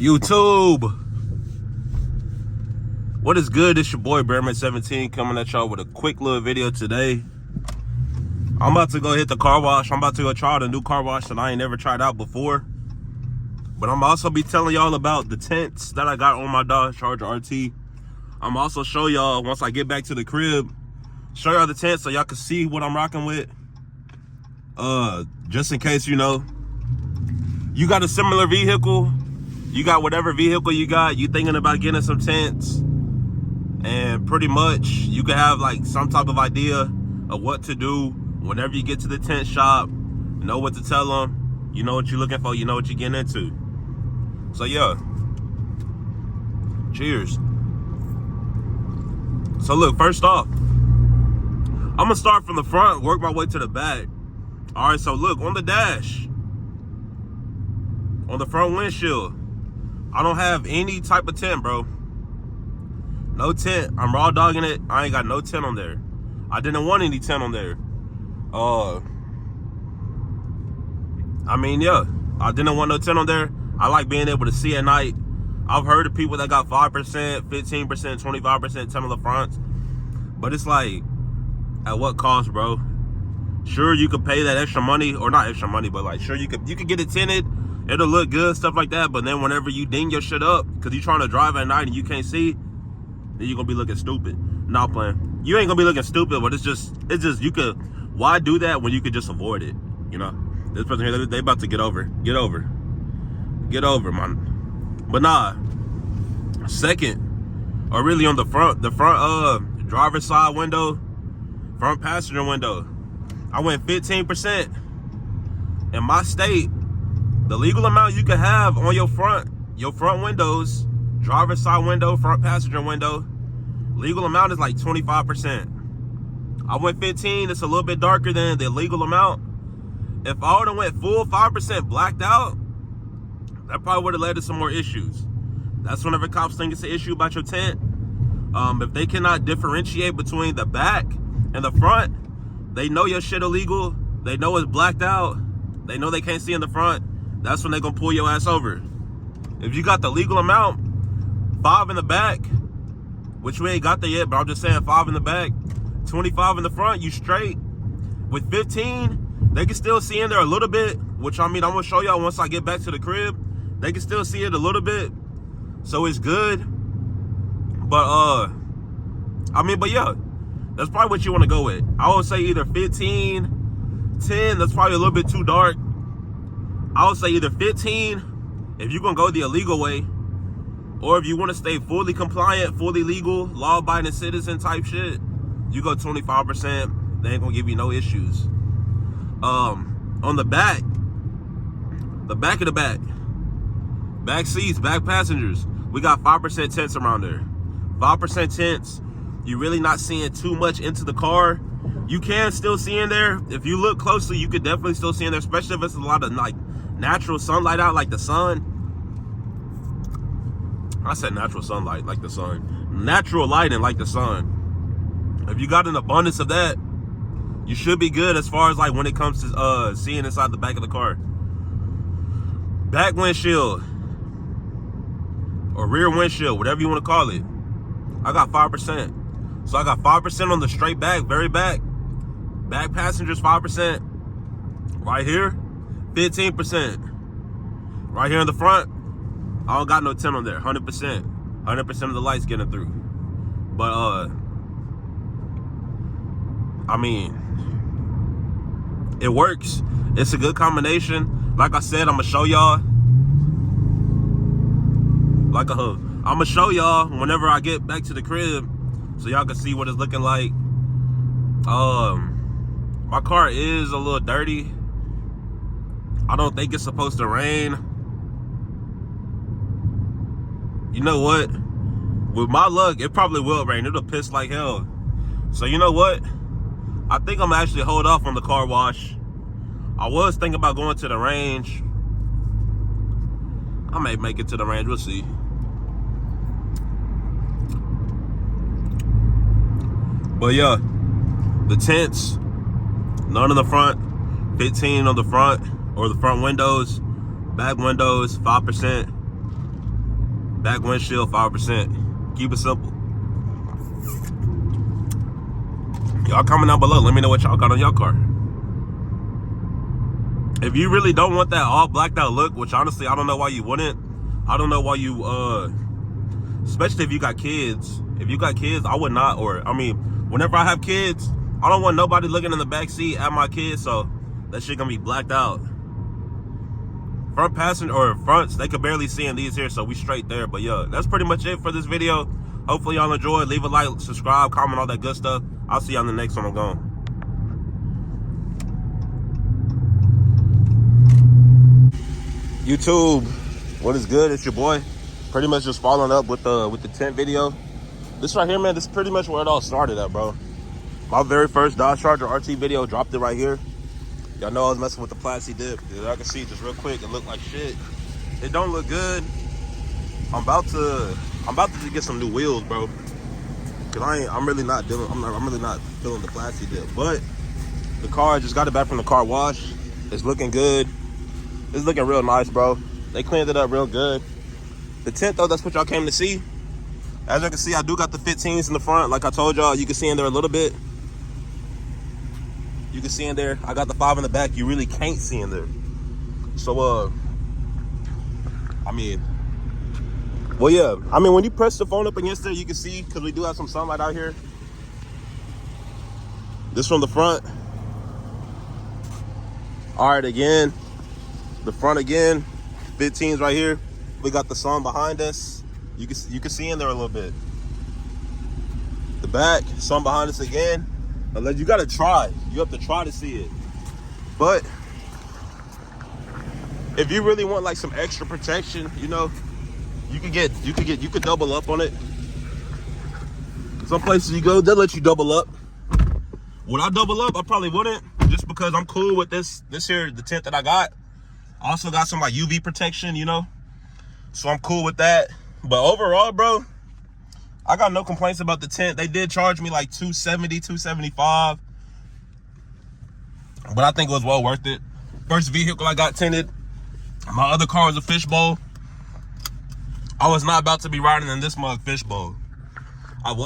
YouTube, what is good? It's your boy Bearman17 coming at y'all with a quick little video today. I'm about to go hit the car wash. I'm about to go try out a new car wash that I ain't never tried out before. But I'm also be telling y'all about the tints that I got on my Dodge Charger RT. I'm also show y'all once I get back to the crib, show y'all the tints so y'all can see what I'm rocking with. Just in case, you know, you got a similar vehicle, you got whatever vehicle you got, you thinking about getting some tints, and pretty much you can have like some type of idea of what to do whenever you get to the tint shop. You know what to tell them, you know what you're looking for, you know what you're getting into. So yeah, cheers. So look, first off, I'm gonna start from the front, work my way to the back. All right, so look, on the dash, on the front windshield, I don't have any type of tint, bro. No tint. I'm raw dogging it. I ain't got no tint on there. I didn't want any tint on there. I mean, yeah, I didn't want no tint on there. I like being able to see at night. I've heard of people that got 5%, 15%, 25% tint on the fronts, but it's like, at what cost, bro? Sure, you could pay that extra money, or not extra money, but like, sure, you could get it tinted. It'll look good, stuff like that. But then whenever you ding your shit up, because you're trying to drive at night and you can't see, then you're gonna be looking stupid. Not playing. You ain't gonna be looking stupid, but it's just you could. Why do that when you could just avoid it? You know, this person here, they about to get over, man. But nah, second, or really on the front driver's side window, front passenger window, I went 15%. In my state, the legal amount you can have on your front windows, driver's side window, front passenger window, legal amount is like 25%. I went 15. It's a little bit darker than the legal amount. If I would have went full 5% blacked out, that probably would have led to some more issues. That's whenever cops think it's an issue about your tint. If they cannot differentiate between the back and the front, they know your shit illegal. They know it's blacked out. They know they can't see in the front. That's when they're gonna pull your ass over. If you got the legal amount, 5 in the back, which we ain't got there yet, but I'm just saying 5 in the back, 25 in the front, you straight. With 15, they can still see in there a little bit, which I mean, I'm gonna show y'all once I get back to the crib. They can still see it a little bit, so it's good. But but yeah, that's probably what you wanna go with. I would say either 15, 10, that's probably a little bit too dark. I would say either 15 if you're gonna go the illegal way, or if you want to stay fully compliant, fully legal, law-abiding citizen type shit, you go 25%. They ain't gonna give you no issues. On the back of the back seats, back passengers, we got 5% tints around there. 5% tints. You're really not seeing too much into the car. You can still see in there. If you look closely, you could definitely still see in there, especially if it's a lot of like natural sunlight out, like the sun. I said natural sunlight, like the sun. Natural lighting, like the sun. If you got an abundance of that, you should be good as far as like when it comes to seeing inside the back of the car. Back windshield, or rear windshield, whatever you want to call it, I got 5%. So I got 5% on the straight back, very back. Back passengers, 5%. Right here, 15%. Right here in the front, I don't got no tint on there, 100%. 100% of the lights getting through. But, I mean, it works. It's a good combination. Like I said, I'm gonna show y'all. Like a hug. I'm gonna show y'all whenever I get back to the crib, so y'all can see what it's looking like. My car is a little dirty. I don't think it's supposed to rain. You know what? With my luck, it probably will rain. It'll piss like hell. So you know what? I think I'm actually hold off on the car wash. I was thinking about going to the range. I may make it to the range, we'll see. But yeah, the tints, none in the front, 15 on the front, or the front windows, back windows, 5%. Back windshield 5%. Keep it simple. Y'all comment down below. Let me know what y'all got on y'all car. If you really don't want that all blacked out look, which honestly I don't know why you wouldn't. I don't know why you especially if you got kids. If you got kids, I would not. Or I mean, whenever I have kids, I don't want nobody looking in the back seat at my kids, so that shit gonna be blacked out. Front passenger or fronts, they could barely see in these here, so we straight there. But yeah, that's pretty much it for this video. Hopefully y'all enjoyed. Leave a like, subscribe, comment, all that good stuff. I'll see y'all in the next one. I'm gone. YouTube, what is good? It's your boy. Pretty much just following up with the Tint video. This right here, man, this is pretty much where it all started at, bro. My very first Dodge Charger RT video, dropped it right here. Y'all know I was messing with the plastic dip. As I can see, just real quick, it looked like shit. It don't look good. I'm about to just get some new wheels, bro. Cause I'm really not feeling the plastic dip. But the car, I just got it back from the car wash. It's looking good. It's looking real nice, bro. They cleaned it up real good. The tint though, that's what y'all came to see. As you can see, I do got the 15s in the front. Like I told y'all, you can see in there a little bit. You can see in there. I got the 5 in the back. You really can't see in there. So, I mean, well, yeah. I mean, when you press the phone up against there, you can see, because we do have some sunlight out here. This from the front. All right, again. The front again. 15s right here. We got the sun behind us. You can see in there a little bit. The back, sun behind us again. Unless you gotta try. You have to try to see it. But if you really want like some extra protection, you know, you could double up on it. Some places you go, they'll let you double up. Would I double up? I probably wouldn't, just because I'm cool with this here, the tint that I got. I also got some like UV protection, you know, so I'm cool with that. But overall, bro, I got no complaints about the tint. They did charge me like $270, $275, but I think it was well worth it. First vehicle I got tinted. My other car was a fishbowl. I was not about to be riding in this mug fishbowl. I was.